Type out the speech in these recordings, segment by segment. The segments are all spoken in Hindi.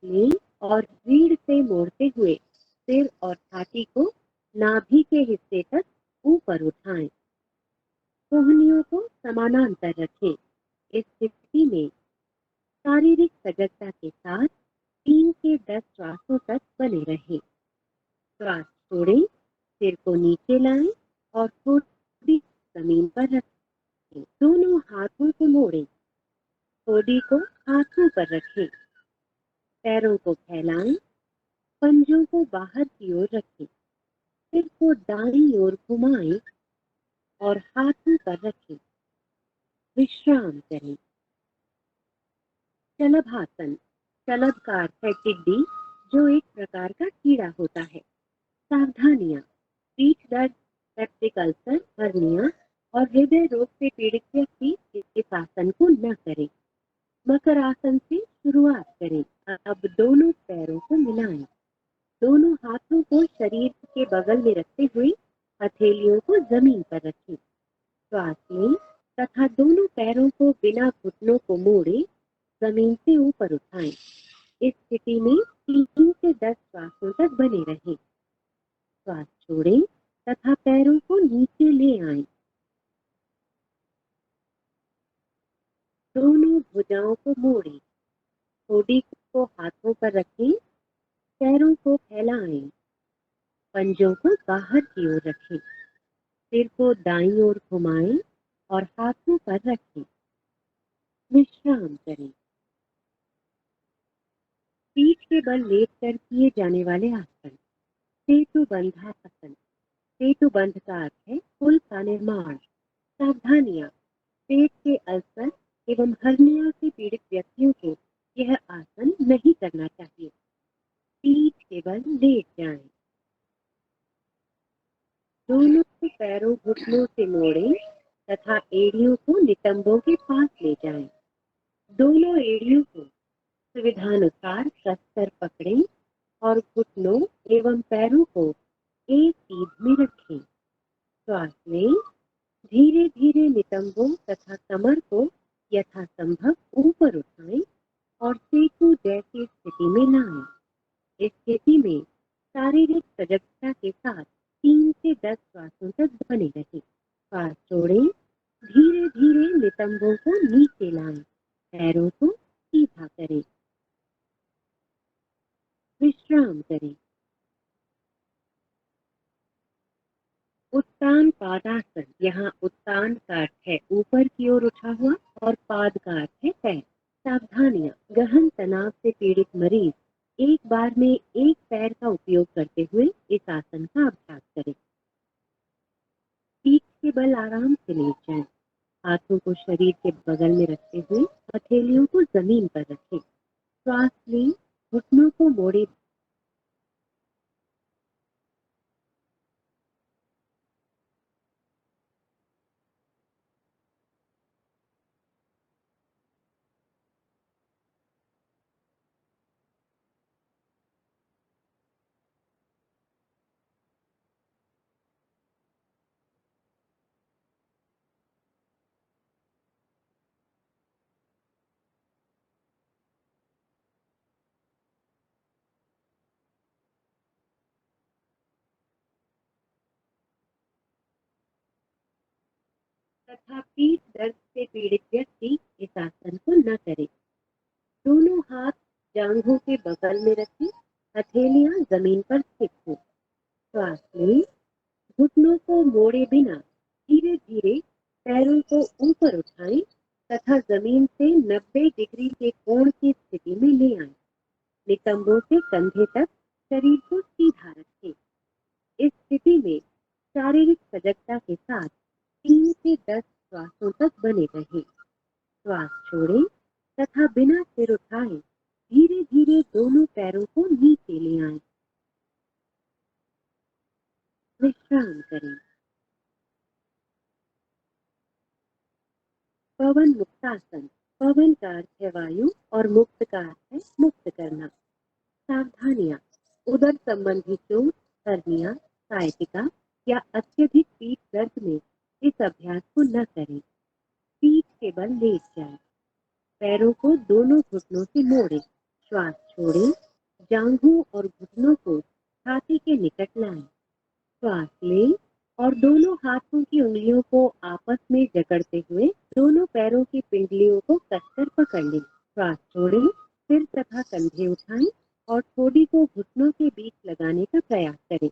लें और रीढ़ से मोड़ते हुए सिर और छाती को नाभि के हिस्से तक ऊपर उठाएं। कोहनियों को समानांतर रखें। इस स्थिति में शारीरिक सजगता के साथ 3 से 10 श्वासों तक बने रहें। श्वास छोड़ें, सिर को नीचे लाएं और ठोड़ी जमीन पर रखें। दोनों हाथों को मोड़ें, ठोड़ी को हाथों पर रखें, पैरों को फैलाएं, पंजों को बाहर की ओर रखें, सिर को दाईं ओर घुमाएं और हाथों पर रखें। विश्राम करें। शलभासन। शलभ का अर्थ है टिड्डी, जो एक प्रकार का कीड़ा होता है। सावधानियां। पीठ दर्द, पेप्टिक अल्सर, हर्निया और हृदय रोग से पीड़ित व्यक्ति इस आसन को न करें। मकर आसन से शुरुआत करें। अब दोनों पैरों को मिलाएं। दोनों हाथों को शरीर के बगल में रखते हुए हथेलियों को जमीन पर रखें। श्वास लें तथा दोनों पैरों को बिना घुटनों को मोड़े जमीन से ऊपर उठाएं। इस स्थिति में 3 से 10 श्वासों तक बने रहें। श्वास छोड़ें तथा पैरों को नीचे ले आएं। दोनों भुजाओं को मोड़ें, ठोड़ी को हाथों पर रखें, पैरों को फैलाएं, पंजों को बाहर की ओर रखें, सिर को दाईं ओर घुमाएं और हाथों पर रखें। विश्राम करें। पीठ के बल लेटकर किए जाने वाले आसन। सेतुबंधासन। सेतुबंध का अर्थ है पुल का निर्माण। सावधानियां। पेट के अल्सर एवं हर्निया से पीड़ित व्यक्तियों को यह आसन नहीं करना चाहिए। पीठ के बल लेट जाएं। दोनों पैरों घुटनों से मोड़ें तथा एड़ियों को नितंबों के पास ले जाएं। दोनों एड़ियों को सुविधानुसार कसकर पकड़ें और घुटनों एवं पैरों को एक सीध में रखें। श्वास लें, धीरे धीरे नितंबों तथा कमर को यथासंभव ऊपर उठाएं और सेतु जैसी स्थिति में लाएं। इस स्थिति में शारीरिक सजगता के साथ 3 से 10 श्वासों तक बने रहें। श्वास छोड़ें, धीरे धीरे नितंबों को नीचे लाएं, पैरों को सीधा करें। विश्राम करें। उत्तान पादासन। यहाँ उत्तान का अर्थ है ऊपर की ओर उठा हुआ और पाद का अर्थ है पैर। सावधानियां। गहन तनाव से पीड़ित मरीज एक बार में एक पैर का उपयोग करते हुए इस आसन का अभ्यास करें। पीठ के बल आराम से लेट जाएं। हाथों को शरीर के बगल में रखते हुए हथेलियों को जमीन पर रखें। श्वास लें, घुटनों को मोड़े तथा पीठ दर्द से पीड़ित व्यक्ति इस आसन को न करे। दोनों हाथ जांघों के बगल में रखें, हथेलियां जमीन पर स्थित हो। श्वास लें, घुटनों को मोड़े बिना धीरे धीरे पैरों को ऊपर उठाएं तथा जमीन से 90 डिग्री के कोण की स्थिति में ले आएं। नितंबों से कंधे तक शरीर को सीधा रखें। इस स्थिति में शारीरिक सजगता के साथ 3 से 10 श्वासों तक बने रहें। श्वास छोड़ें तथा बिना सिर उठाए धीरे धीरे दोनों पैरों को नीचे ले आएं। विश्राम करें। पवन मुक्तासन। पवन का अर्थ है वायु और मुक्त का अर्थ है मुक्त करना। सावधानियां। उदर संबंधी चोट, हर्निया, सायटिका या अत्यधिक पीठ दर्द में इस अभ्यास को न करें। पीठ के बल लेट जाएं। पैरों को दोनों घुटनों से मोड़ें। श्वास छोड़ें, जांघों और घुटनों को छाती के निकट लाएं। श्वास लें और दोनों हाथों की उंगलियों को आपस में जकड़ते हुए दोनों पैरों की पिंडलियों को कसकर पकड़ लें। श्वास छोड़ें, सिर तथा कंधे उठाएं और ठोड़ी को घुटनों के बीच लगाने का प्रयास करें।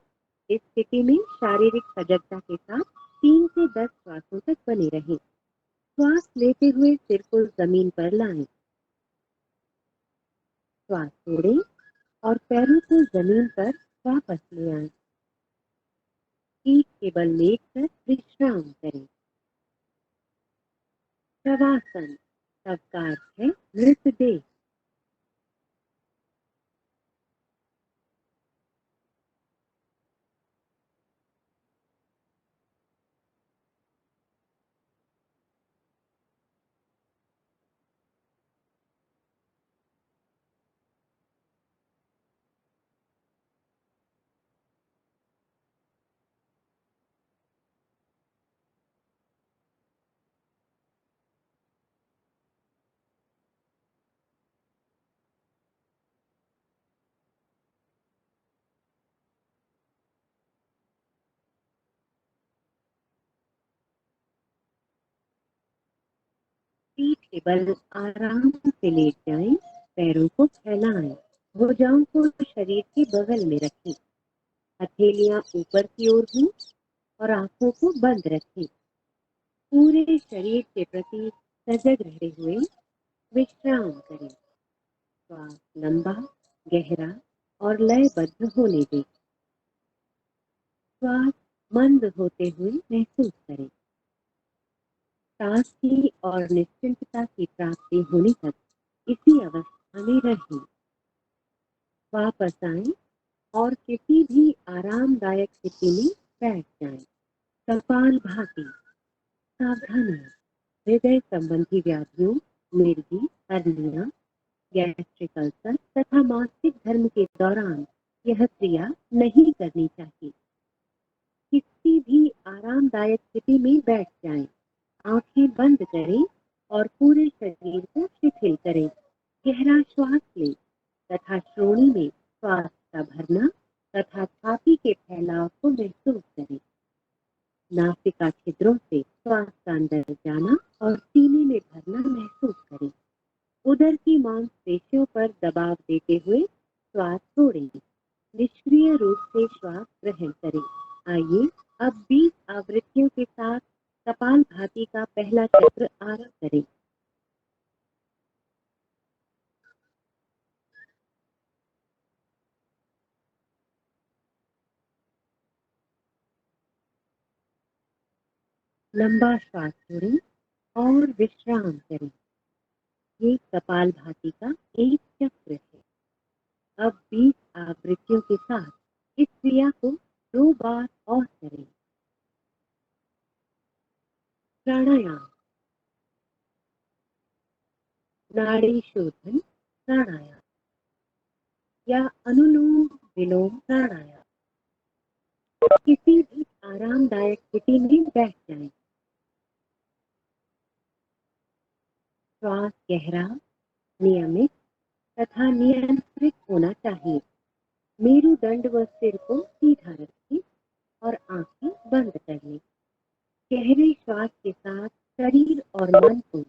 इस स्थिति में शारीरिक सजगता के साथ 3 से 10 श्वासों तक बने रहें। श्वास लेते हुए सिर को जमीन पर लाएं। श्वास छोड़ें और पैरों को जमीन पर वापस ले आएं। पीठ के बल लेटकर विश्राम करें। शवासन शब्द का अर्थ है मृतदेह। पीठ के बल आराम से लेट जाएं, पैरों को फैलाएं, भुजाओं को शरीर के बगल में रखें, हथेलियां ऊपर की ओर हों और आंखों को बंद रखें। पूरे शरीर के प्रति सजग रहते हुए विश्राम करें। श्वास लंबा, गहरा और लयबद्ध होने दें। श्वास मंद होते हुए महसूस करें। ताजगी और निश्चिंतता की प्राप्ति होने तक इसी अवस्था में रहें। वापस आएं और किसी भी आरामदायक स्थिति में बैठ जाएं। कपालभाति। सावधानी, हृदय संबंधी व्याधियों, मिर्गी, हर्निया, गैस्ट्रिक अल्सर तथा मासिक धर्म के दौरान यह क्रिया नहीं करनी चाहिए। किसी भी आरामदायक स्थिति में बैठ जाएं, आंखें बंद करें और पूरे शरीर को शिथिल करें। गहरा श्वास लें तथा श्रोणी में श्वास का भरना तथा छाती के फैलाव को महसूस करें। नासिका छिद्रों से श्वास का अंदर जाना और सीने में भरना महसूस करें। उदर की मांसपेशियों पर दबाव देते हुए श्वास छोड़ें। निष्क्रिय रूप से श्वास ग्रहण करें। आइए अब 20 आवृत्तियों के साथ कपालभाति का पहला चक्र आरंभ करें। लंबा श्वास छोड़ें और विश्राम करें। ये कपालभाति का एक चक्र है। अब 20 आवृत्तियों के साथ इस क्रिया को 2 बार और करें। प्राणायाम। नाड़ी शोधन प्राणायाम या अनुलोम विलोम प्राणायाम। किसी भी आरामदायक स्थिति में बैठ जाएं। श्वास गहरा, नियमित तथा नियंत्रित होना चाहिए। मेरुदंड व सिर को सीधा रखें और आंखें बंद कर लें। गहरे श्वास के साथ शरीर और मन को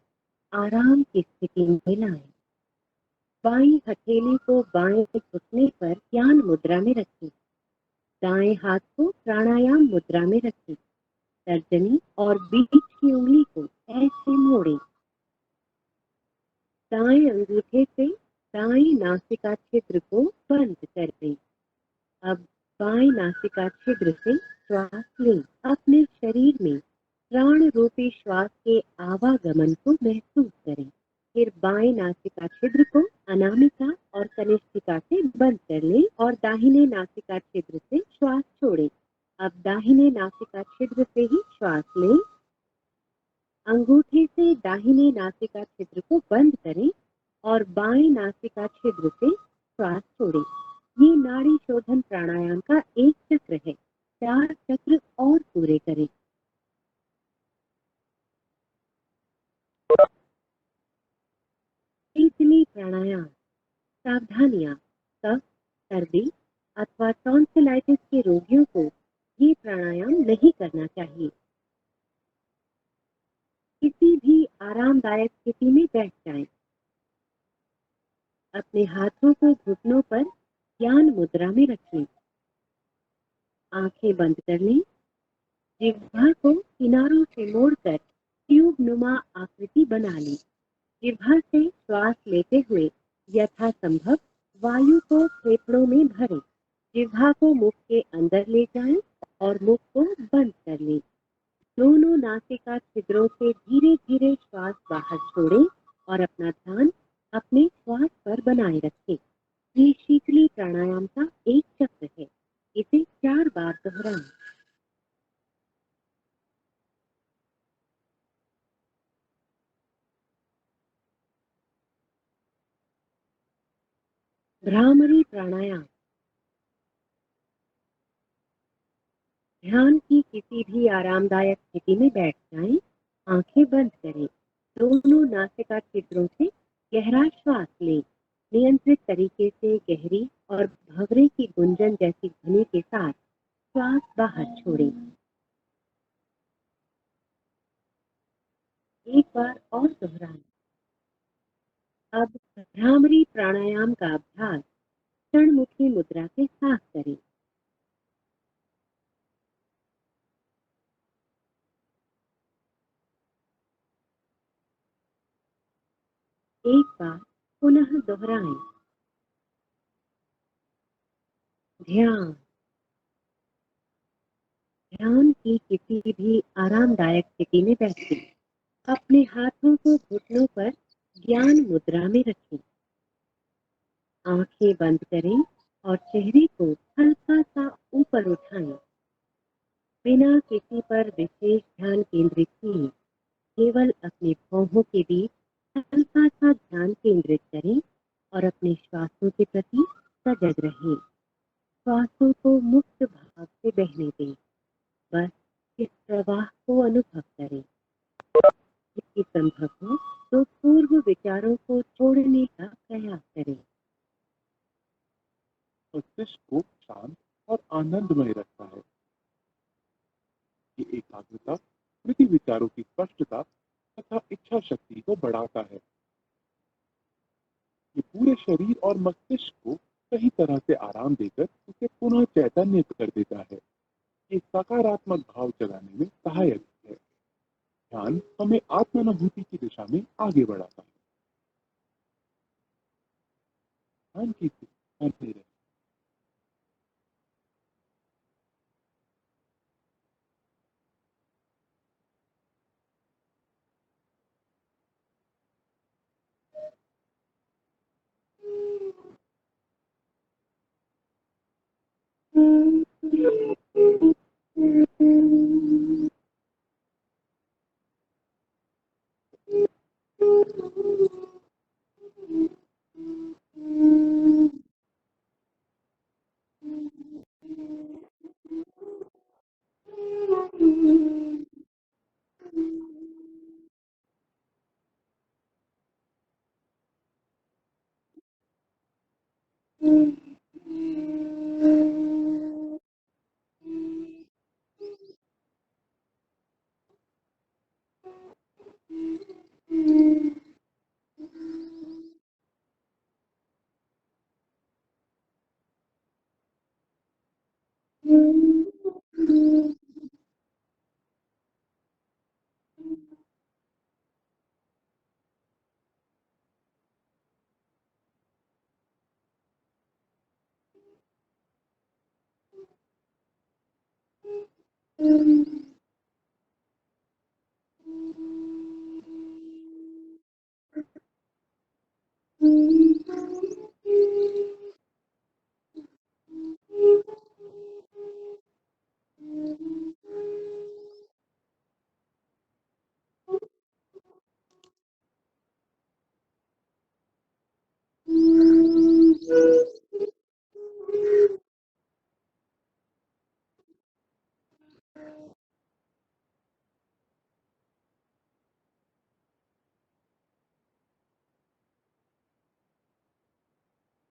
आराम की स्थिति में लाएं। बाईं हथेली को बाएं घुटने पर ध्यान मुद्रा में रखें। दाएं हाथ को प्राणायाम मुद्रा में रखें। तर्जनी और बीच की उंगली को ऐसे मोड़ें। दाएं अंगूठे से दाएं नासिका छिद्र को बंद कर दें। अब बाएं नासिका छिद्र से श्वास लें। अपने शरीर में प्राण रूपी श्वास के आवागमन को महसूस करें। फिर बाएं नासिका छिद्र को अनामिका और कनिष्ठिका से बंद कर लें और दाहिने नासिका छिद्र से श्वास छोड़ें। अब दाहिने नासिका छिद्र से ही श्वास लें। अंगूठे से दाहिने नासिका छिद्र को बंद करें और बाएं नासिका छिद्र से श्वास छोड़ें। ये नाड़ी शोधन प्राणायाम का एक चक्र है। 4 चक्र और पूरे करें। शीतली प्राणायाम। सावधानियां, कफ, सर्दी अथवा टॉन्सिलाइटिस के रोगियों को ये प्राणायाम नहीं करना चाहिए। किसी भी आरामदायक स्थिति में बैठ जाएं। अपने हाथों को घुटनों पर ध्यान मुद्रा में रखें। आंखें बंद कर लें। जिह्वा को किनारों से मोड़कर ट्यूब नुमा आकृति बना लें। जिह्वा से श्वास लेते हुए यथासंभव वायु को फेफड़ों में भरें। जिह्वा को मुख के अंदर ले जाएं और मुख को बंद कर लें। दोनों नासिका छिद्रों से धीरे धीरे श्वास बाहर छोड़ें और अपना ध्यान अपने श्वास पर बनाए रखें। ये शीतली प्राणायाम का एक चक्र है। इसे 4 बार दोहराएं। भ्रामरी प्राणायाम। ध्यान की किसी भी आरामदायक स्थिति में बैठ जाएं। आंखें बंद करें। दोनों नासिका छिद्रों से गहरा श्वास लें। नियंत्रित तरीके से गहरी और भंवरे की गुंजन जैसी ध्वनि के साथ श्वास बाहर छोड़ें। एक बार और दोहराएं। अब भ्रामरी प्राणायाम का अभ्यास क्षणमुखी मुद्रा के साथ करें। एक बार पुनः दोहराएं। ध्यान। ध्यान की किसी भी आरामदायक स्थिति में बैठें। अपने हाथों को घुटनों पर ज्ञान मुद्रा में रखें। आंखें बंद करें और चेहरे को हल्का सा ऊपर उठाएं। बिना किसी पर विशेष ध्यान केंद्रित किए केवल अपने भौहों के बीच हल्का सा ध्यान केंद्रित करें और अपने श्वासों के प्रति सजग रहें। श्वासों को मुक्त भाव से बहने दें। बस इस प्रवाह को अनुभव करें। यदि संभव हो तो पूर्व विचारों को छोड़ने का प्रयास करें। मस्तिष्क को शांत और आनंदमय रखता है। ये एकाग्रता स्मृति विचारों की स्पष्टता तथा इच्छा शक्ति को बढ़ाता है। ये पूरे शरीर और मस्तिष्क को सही तरह से आराम देकर उसे पुनः चैतन्य कर देता है। ये सकारात्मक भाव चलाने में सहायक है। ध्यान हमें आत्मानुभूति की दिशा में आगे बढ़ाता है। ध्यान की स्थिति बने रहे।